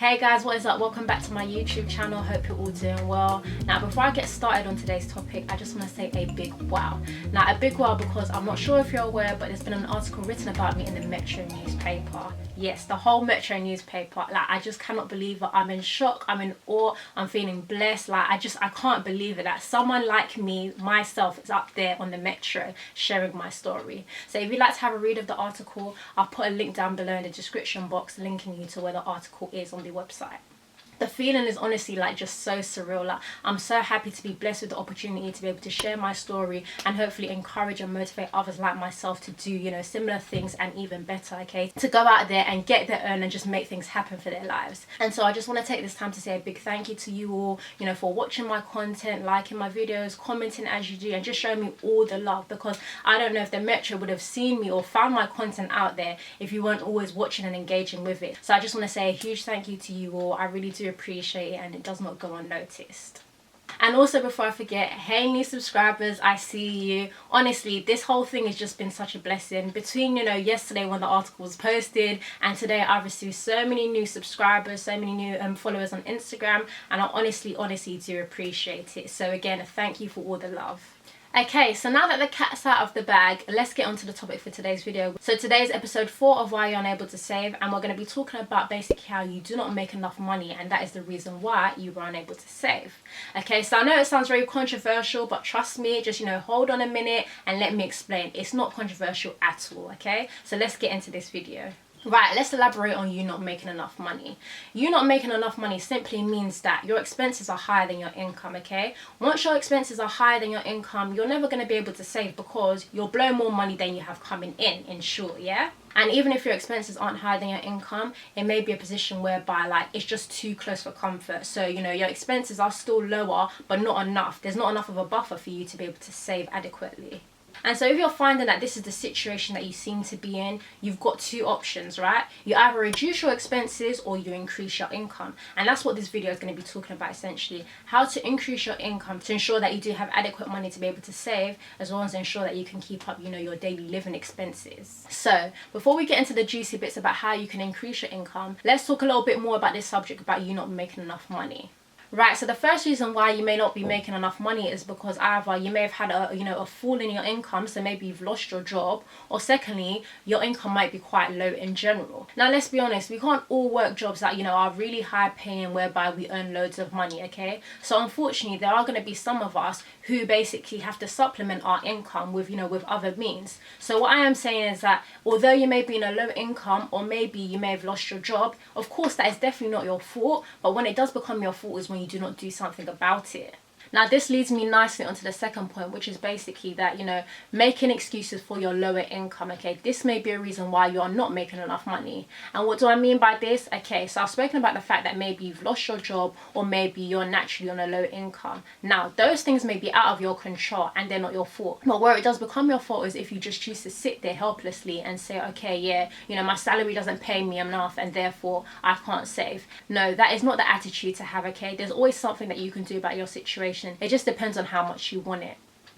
Hey guys, what is up? Welcome back to my YouTube channel. Hope you're all doing well. Now before I get started on today's topic, I just want to say a big wow. Now a big wow because I'm not sure if you're aware, but there's been an article written about me in the Metro newspaper. Yes, the whole Metro newspaper. Like, I just cannot believe it. I'm in shock, I'm in awe, I'm feeling blessed. Like, I can't believe it that someone like me, myself, is up there on the Metro sharing my story. So if you'd like to have a read of the article, I'll put a link down below in the description box linking you to where the article is on the website. The feeling is honestly like just so surreal. Like, I'm so happy to be blessed with the opportunity to be able to share my story and hopefully encourage and motivate others like myself to do, you know, similar things and even better, okay? To go out there and get their own and just make things happen for their lives. And so I just want to take this time to say a big thank you to you all, you know, for watching my content, liking my videos, commenting as you do, and just showing me all the love, because I don't know if the Metro would have seen me or found my content out there if you weren't always watching and engaging with it. So I just want to say a huge thank you to you all. I really do appreciate it, and it does not go unnoticed. And also, before I forget, hey new subscribers, I see you. Honestly, this whole thing has just been such a blessing. Between, you know, yesterday when the article was posted and today, I've received so many new subscribers, so many new followers on Instagram, and I honestly do appreciate it. So again, thank you for all the love. Okay, so now that the cat's out of the bag, let's get on to the topic for today's video. So today's episode 4 of why you're unable to save, and we're going to be talking about basically how you do not make enough money, and that is the reason why you were unable to save. Okay, so I know it sounds very controversial, but trust me, just, you know, hold on a minute and let me explain. It's not controversial at all, okay? So let's get into this video. Right, let's elaborate on you not making enough money. You not making enough money simply means that your expenses are higher than your income, okay? Once your expenses are higher than your income, you're never going to be able to save because you'll blow more money than you have coming in short, yeah? And even if your expenses aren't higher than your income, it may be a position whereby, like, it's just too close for comfort. So, you know, your expenses are still lower, but not enough. There's not enough of a buffer for you to be able to save adequately. And so if you're finding that this is the situation that you seem to be in, you've got two options, right? You either reduce your expenses or you increase your income. And that's what this video is going to be talking about, essentially. How to increase your income to ensure that you do have adequate money to be able to save, as well as ensure that you can keep up, you know, your daily living expenses. So before we get into the juicy bits about how you can increase your income, let's talk a little bit more about this subject about you not making enough money. Right, so the first reason why you may not be making enough money is because either you may have had a fall in your income, so maybe you've lost your job, or secondly, your income might be quite low in general. Now let's be honest, we can't all work jobs that, you know, are really high paying whereby we earn loads of money, okay? So unfortunately, there are going to be some of us who basically have to supplement our income with, you know, with other means. So what I am saying is that although you may be in a low income, or maybe you may have lost your job, of course that is definitely not your fault, but when it does become your fault is when you do not do something about it. Now this leads me nicely onto the second point, which is basically that, you know, making excuses for your lower income, okay? This may be a reason why you are not making enough money. And what do I mean by this? Okay, so I've spoken about the fact that maybe you've lost your job, or maybe you're naturally on a low income. Now, those things may be out of your control and they're not your fault. But where it does become your fault is if you just choose to sit there helplessly and say, okay, yeah, you know, my salary doesn't pay me enough and therefore I can't save. No, that is not the attitude to have, okay? There's always something that you can do about your situation. It just depends on how much you want it.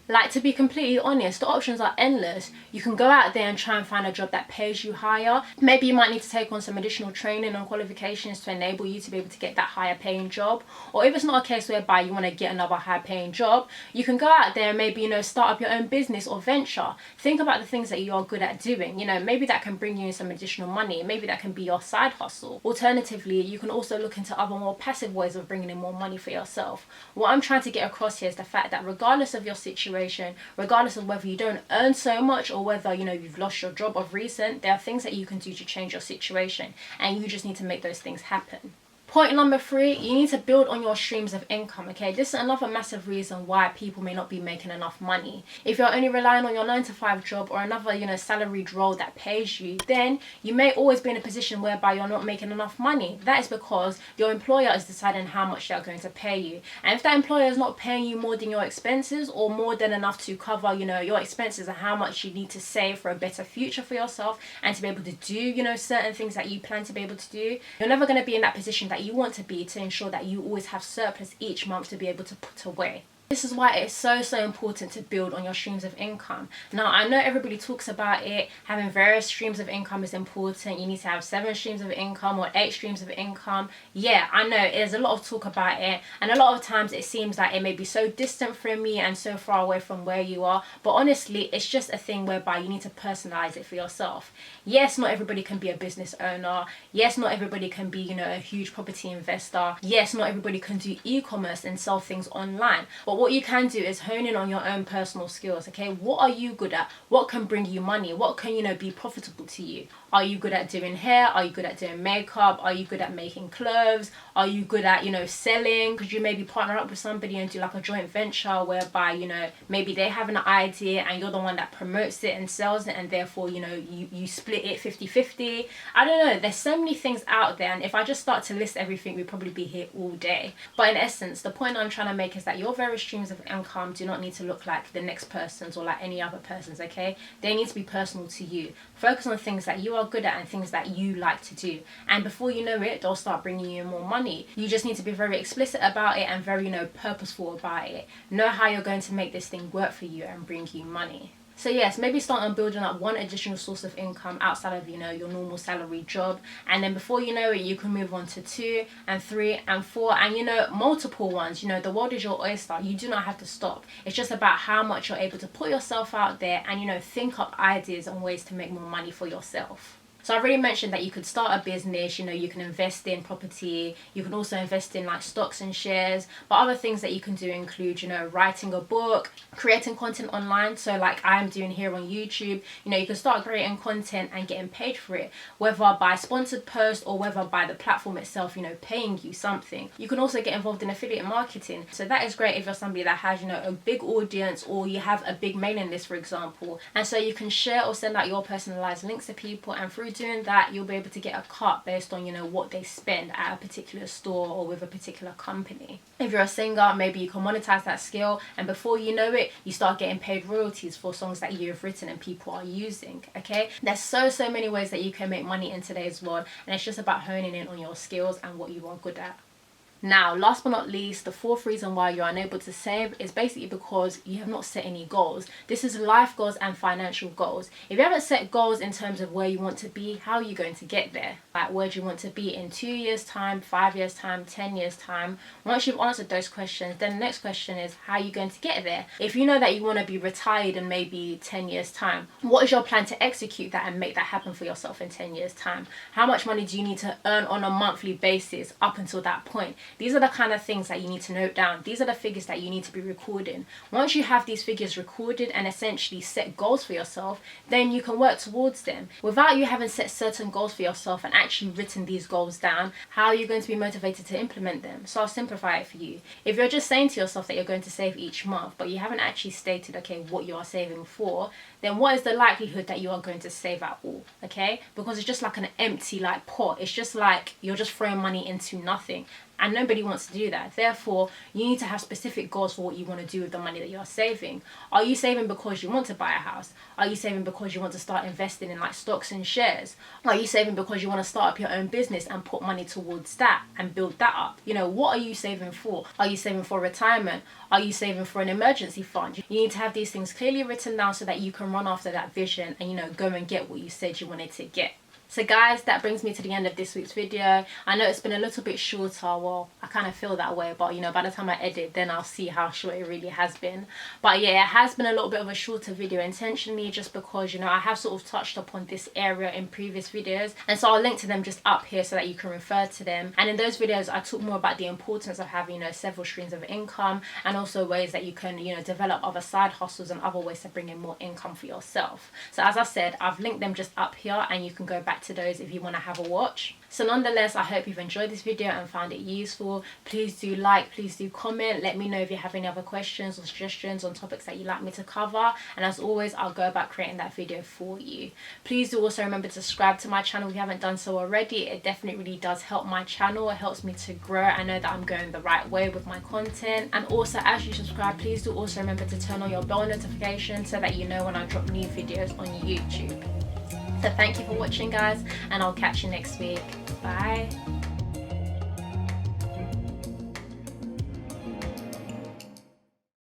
Like, to be completely honest, the options are endless. You can go out there and try and find a job that pays you higher. Maybe you might need to take on some additional training and qualifications to enable you to be able to get that higher paying job. Or if it's not a case whereby you want to get another high paying job, you can go out there and maybe, you know, start up your own business or venture. Think about the things that you are good at doing. You know, maybe that can bring you some additional money. Maybe that can be your side hustle. Alternatively, you can also look into other more passive ways of bringing in more money for yourself. What I'm trying to get across here is the fact that regardless of your situation, regardless of whether you don't earn so much or whether, you know, you've lost your job of recent, there are things that you can do to change your situation, and you just need to make those things happen. Point number 3, you need to build on your streams of income, okay? This is another massive reason why people may not be making enough money. If you're only relying on your 9-to-5 job or another, you know, salaried role that pays you, then you may always be in a position whereby you're not making enough money. That is because your employer is deciding how much they're going to pay you. And if that employer is not paying you more than your expenses, or more than enough to cover, you know, your expenses and how much you need to save for a better future for yourself and to be able to do, you know, certain things that you plan to be able to do, you're never going to be in that position that you want to be, to ensure that you always have surplus each month to be able to put away. This is why it's so important to build on your streams of income. Now, I know everybody talks about it, having various streams of income is important. You need to have 7 streams of income or 8 streams of income. Yeah, I know there's a lot of talk about it, and a lot of times it seems like it may be so distant from me and so far away from where you are, but honestly, it's just a thing whereby you need to personalize it for yourself. Yes, not everybody can be a business owner. Yes, not everybody can be, a huge property investor. Yes, not everybody can do e-commerce and sell things online. But what you can do is hone in on your own personal skills, okay? What are you good at? What can bring you money? What can, be profitable to you? Are you good at doing hair? Are you good at doing makeup? Are you good at making clothes? Are you good at, selling? Could you maybe partner up with somebody and do like a joint venture whereby, maybe they have an idea and you're the one that promotes it and sells it, and therefore, you split it 50-50. I don't know. There's so many things out there, and if I just start to list everything, we'd probably be here all day. But in essence, the point I'm trying to make is that your various streams of income do not need to look like the next person's or like any other person's, okay? They need to be personal to you. Focus on things that you are good at and things that you like to do, and before you know it, they'll start bringing you more money. You just need to be very explicit about it and very purposeful about it. Know how you're going to make this thing work for you and bring you money. So yes, maybe start on building up one additional source of income outside of, your normal salary job. And then before you know it, you can move on to 2 and 3 and 4 and, multiple ones. The world is your oyster. You do not have to stop. It's just about how much you're able to put yourself out there and, think up ideas and ways to make more money for yourself. So I've already mentioned that you could start a business, you can invest in property, you can also invest in like stocks and shares, but other things that you can do include, writing a book, creating content online. So like I'm doing here on YouTube, you can start creating content and getting paid for it, whether by sponsored posts or whether by the platform itself, paying you something. You can also get involved in affiliate marketing. So that is great if you're somebody that has, a big audience, or you have a big mailing list, for example. And so you can share or send out your personalized links to people, and through doing that, you'll be able to get a cut based on, what they spend at a particular store or with a particular company. If you're a singer, maybe you can monetize that skill, and before you know it, you start getting paid royalties for songs that you've written and people are using, okay? There's so many ways that you can make money in today's world, and it's just about honing in on your skills and what you are good at. Now, last but not least, the 4th reason why you're unable to save is basically because you have not set any goals. This is life goals and financial goals. If you haven't set goals in terms of where you want to be, how are you going to get there? Like, where do you want to be in 2 years' time, 5 years' time, 10 years' time? Once you've answered those questions, then the next question is, how are you going to get there? If you know that you want to be retired in maybe 10 years' time, what is your plan to execute that and make that happen for yourself in 10 years' time? How much money do you need to earn on a monthly basis up until that point? These are the kind of things that you need to note down. These are the figures that you need to be recording. Once you have these figures recorded and essentially set goals for yourself, then you can work towards them. Without you having set certain goals for yourself and actually written these goals down, how are you going to be motivated to implement them? So I'll simplify it for you. If you're just saying to yourself that you're going to save each month, but you haven't actually stated, okay, what you are saving for, then what is the likelihood that you are going to save at all, okay? Because it's just like an empty pot. It's just like you're just throwing money into nothing. And nobody wants to do that. Therefore, you need to have specific goals for what you want to do with the money that you're saving. Are you saving because you want to buy a house? Are you saving because you want to start investing in like stocks and shares? Are you saving because you want to start up your own business and put money towards that and build that up? What are you saving for? Are you saving for retirement? Are you saving for an emergency fund? You need to have these things clearly written down so that you can run after that vision and, go and get what you said you wanted to get. So guys, that brings me to the end of this week's video. I know it's been a little bit shorter. Well, I kind of feel that way, but by the time I edit, then I'll see how short it really has been. But yeah, it has been a little bit of a shorter video intentionally, just because I have sort of touched upon this area in previous videos, and so I'll link to them just up here so that you can refer to them. And in those videos, I talk more about the importance of having several streams of income, and also ways that you can develop other side hustles and other ways to bring in more income for yourself. So as I said, I've linked them just up here, and you can go back to those if you want to have a watch. So nonetheless, I hope you've enjoyed this video and found it useful. Please do like, please do comment. Let me know if you have any other questions or suggestions on topics that you'd like me to cover. And as always, I'll go about creating that video for you. Please do also remember to subscribe to my channel if you haven't done so already. It definitely really does help my channel. It helps me to grow. I know that I'm going the right way with my content. And also, as you subscribe, please do also remember to turn on your bell notification so that you know when I drop new videos on YouTube. So thank you for watching, guys, and I'll catch you next week. Bye.